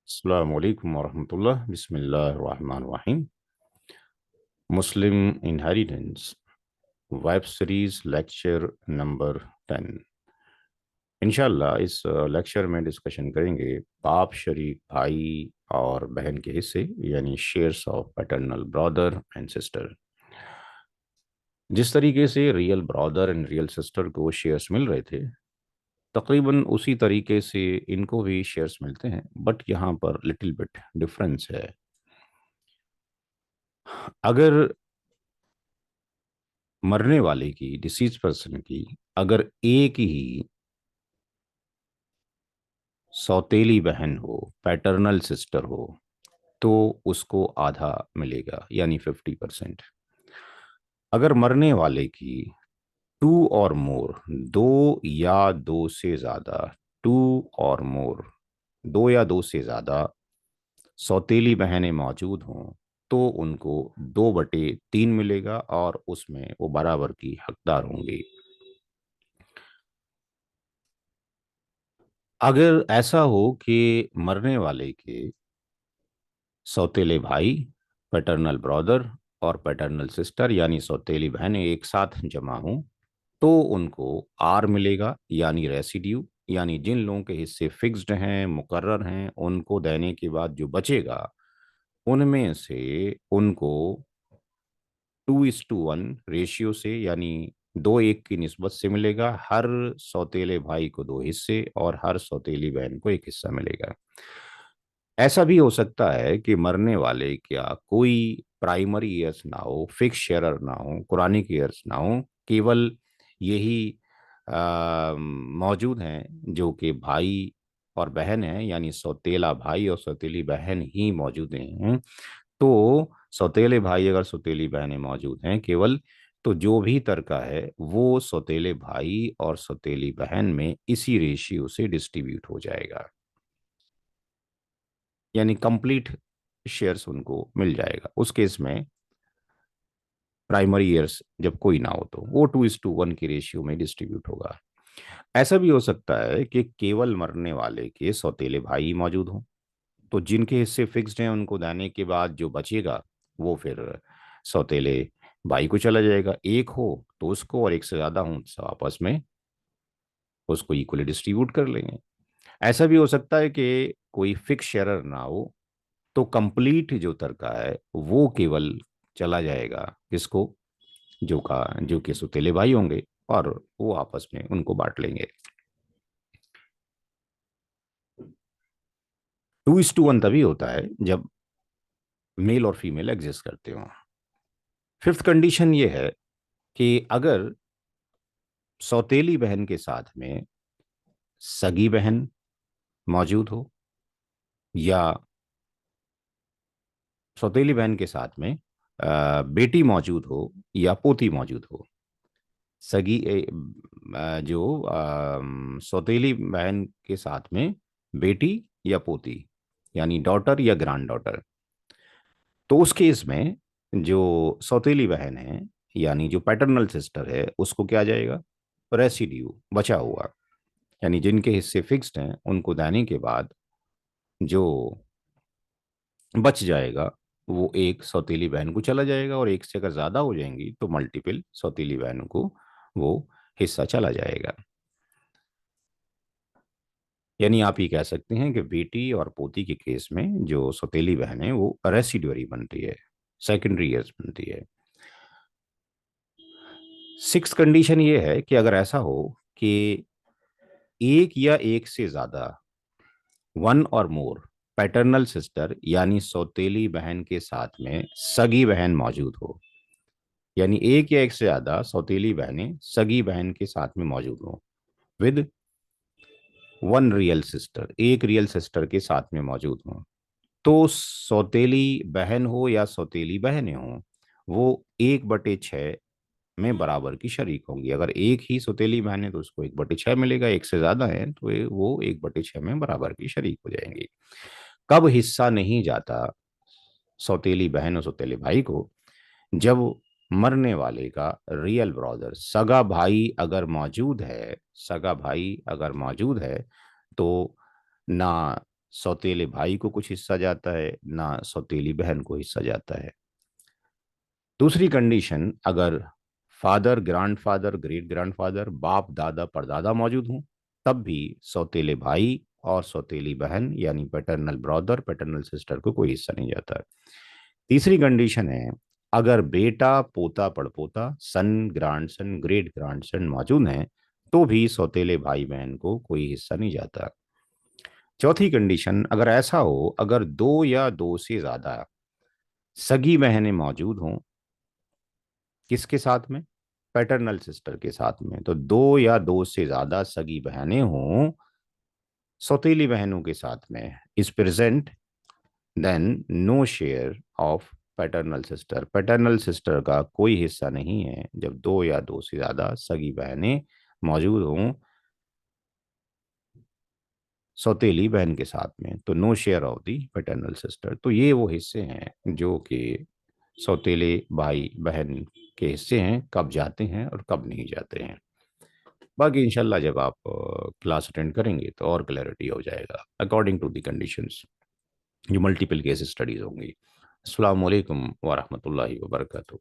अस्सलामु अलैकुम वरहमतुल्लाह बिस्मिल्लाहिर्रहमानिर्रहीम। Muslim inheritance web series lecture number 10। इंशाल्लाह इस लेक्चर में डिस्कशन करेंगे बाप शरीक भाई और बहन के हिस्से यानी shares of paternal brother and sister. जिस तरीके से real brother and real sister को शेयर्स मिल रहे थे, तकरीबन उसी तरीके से इनको भी शेयर्स मिलते हैं, बट यहाँ पर लिटिल बिट डिफरेंस है। अगर मरने वाले की, डिसीज पर्सन की, अगर एक ही सौतेली बहन हो, पैटर्नल सिस्टर हो, तो उसको आधा मिलेगा यानी 50%। अगर मरने वाले की टू और मोर, दो या दो से ज्यादा, टू और मोर, दो या दो से ज्यादा सौतेली बहनें मौजूद हों, तो उनको 2/3 मिलेगा और उसमें वो बराबर की हकदार होंगे। अगर ऐसा हो कि मरने वाले के सौतेले भाई, पैटर्नल ब्रदर और पैटर्नल सिस्टर यानी सौतेली बहनें एक साथ जमा हों, तो उनको आर मिलेगा यानी रेसिड्यू। यानी जिन लोगों के हिस्से फिक्स्ड हैं, मुकर्रर हैं, उनको देने के बाद जो बचेगा उनमें से उनको 2:1 रेशियो से यानी 2:1 की निस्बत से मिलेगा। हर सौतेले भाई को दो हिस्से और हर सौतेली बहन को एक हिस्सा मिलेगा। ऐसा भी हो सकता है कि मरने वाले क्या कोई प्राइमरी ईयर्स ना हो, फिक्स शेयरर ना हो, कुरानिक ईयर्स ना हो, केवल यही मौजूद हैं जो कि भाई और बहन हैं, यानी सौतेला भाई और सौतेली बहन ही मौजूद हैं। तो सौतेले भाई अगर सौतेली बहनें मौजूद हैं केवल, तो जो भी तरका है वो सौतेले भाई और सौतेली बहन में इसी रेशियो से डिस्ट्रीब्यूट हो जाएगा, यानी कंप्लीट शेयर्स उनको मिल जाएगा। उस केस में प्राइमरी ईयर्स जब कोई ना हो तो वो 2:1 की रेशियो में डिस्ट्रीब्यूट होगा। ऐसा भी हो सकता है कि केवल मरने वाले के सौतेले भाई मौजूद हों, तो जिनके हिस्से फिक्स्ड हैं उनको देने के बाद जो बचेगा वो फिर सौतेले भाई को चला जाएगा। एक हो तो उसको, और एक से ज्यादा हो तो आपस में उसको इक्वली डिस्ट्रीब्यूट कर लेंगे। ऐसा भी हो सकता है कि कोई फिक्स शेयरर ना हो, तो कंप्लीट जो तरका है वो केवल चला जाएगा किसको, जो कि सौतेले भाई होंगे, और वो आपस में उनको बांट लेंगे। 2:1 तभी होता है जब मेल और फीमेल एग्जिस्ट करते हो। फिफ्थ कंडीशन ये है कि अगर सौतेली बहन के साथ में सगी बहन मौजूद हो, या सौतेली बहन के साथ में बेटी मौजूद हो या पोती मौजूद हो। सगी जो सौतेली बहन के साथ में बेटी या पोती, यानी डॉटर या ग्रैंड डॉटर, तो उस केस में जो सौतेली बहन है यानी जो पैटर्नल सिस्टर है उसको क्या आ जाएगा, रेसिड्यू, बचा हुआ, यानी जिनके हिस्से फिक्स्ड हैं उनको देने के बाद जो बच जाएगा वो एक सौतेली बहन को चला जाएगा, और एक से अगर ज्यादा हो जाएंगी तो मल्टीपल सौतेली बहनों को वो हिस्सा चला जाएगा। यानी आप ये कह सकते हैं कि बेटी और पोती के केस में जो सौतेली बहन है वो रेसिडुअरी बनती है, सेकेंडरी ईयर्स बनती है। सिक्स कंडीशन ये है कि अगर ऐसा हो कि एक या एक से ज्यादा, वन और मोर, पैटर्नल सिस्टर यानी सौतेली बहन के साथ में सगी बहन मौजूद हो, यानी एक या एक से ज्यादा सौतेली बहनें सगी बहन के साथ में मौजूद हो, विद वन रियल सिस्टर, एक रियल सिस्टर के साथ में मौजूद हो, तो सौतेली बहन हो या सौतेली बहनें हो, वो 1/6 में बराबर की शरीक होंगी। अगर एक ही सौतेली बहन है तो उसको 1/6 मिलेगा, एक से ज्यादा है तो वो 1/6 में बराबर की शरीक हो जाएंगी। कब हिस्सा नहीं जाता सौतेली बहन और सौतेले भाई को, जब मरने वाले का रियल ब्रदर, सगा भाई अगर मौजूद है, सगा भाई अगर मौजूद है, तो ना सौतेले भाई को कुछ हिस्सा जाता है, ना सौतेली बहन को हिस्सा जाता है। दूसरी कंडीशन, अगर फादर, ग्रैंडफादर, ग्रेट ग्रैंडफादर, बाप दादा परदादा मौजूद हों, तब भी सौतेले भाई और सौतेली बहन यानी पैटर्नल ब्रदर पैटर्नल सिस्टर को कोई हिस्सा नहीं जाता। तीसरी कंडीशन है, अगर बेटा, पोता, पड़पोता, सन, ग्रांडसन, ग्रेट ग्रांडसन मौजूद हैं, तो भी सौतेले भाई बहन को कोई हिस्सा नहीं जाता। चौथी कंडीशन, अगर ऐसा हो, अगर दो या दो से ज्यादा सगी बहनें मौजूद हों, किसके साथ में? पैटर्नल सिस्टर के साथ में। तो दो या दो से ज्यादा सगी बहनें हों सौतेली बहनों के साथ में, is present, then no share of paternal sister. Paternal sister का कोई हिस्सा नहीं है जब दो या दो से ज्यादा सगी बहनें मौजूद हों सौतेली बहन के साथ में, तो no share of the paternal sister. तो ये वो हिस्से हैं जो कि सौतेले भाई बहन के हिस्से हैं, कब जाते हैं और कब नहीं जाते हैं। बाकी इंशाल्लाह जब आप क्लास अटेंड करेंगे तो और क्लैरिटी हो जाएगा अकॉर्डिंग टू द कंडीशंस, जो मल्टीपल केस स्टडीज होंगी। अस्सलाम वालेकुम व रहमतुल्लाहि व बरकातहू।